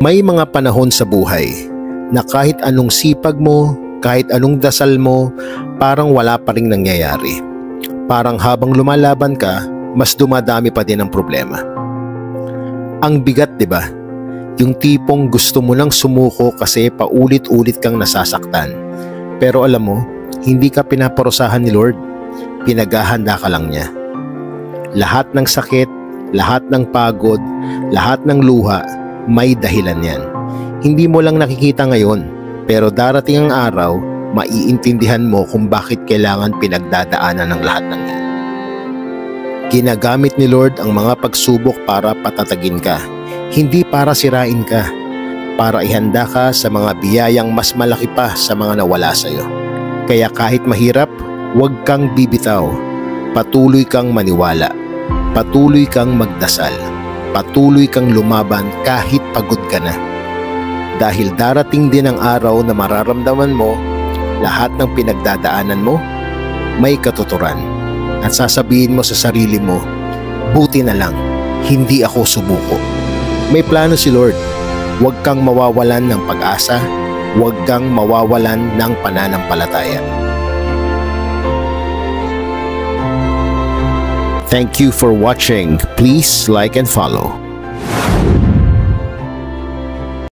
May mga panahon sa buhay na kahit anong sipag mo, kahit anong dasal mo, parang wala pa ring nangyayari. Parang habang lumalaban ka, mas dumadami pa din ang problema. Ang bigat, di ba? Yung tipong gusto mo lang sumuko kasi paulit-ulit kang nasasaktan. Pero alam mo, hindi ka pinaparusahan ni Lord. Pinaghahanda ka lang niya. Lahat ng sakit, lahat ng pagod, lahat ng luha, may dahilan yan. Hindi mo lang nakikita ngayon, pero darating ang araw, maiintindihan mo kung bakit kailangan pinagdadaanan ng lahat ng yan. Ginagamit ni Lord ang mga pagsubok para patatagin ka, hindi para sirain ka, para ihanda ka sa mga biyayang mas malaki pa sa mga nawala sa iyo. Kaya kahit mahirap, huwag kang bibitaw, patuloy kang maniwala, patuloy kang magdasal, patuloy kang lumaban kahit pagod ka na. Dahil darating din ang araw na mararamdaman mo lahat ng pinagdadaanan mo may katuturan at sasabihin mo sa sarili mo, buti na lang, hindi ako sumuko. May plano si Lord. Huwag kang mawawalan ng pag-asa, huwag kang mawawalan ng pananampalataya. Thank you for watching. Please like and follow.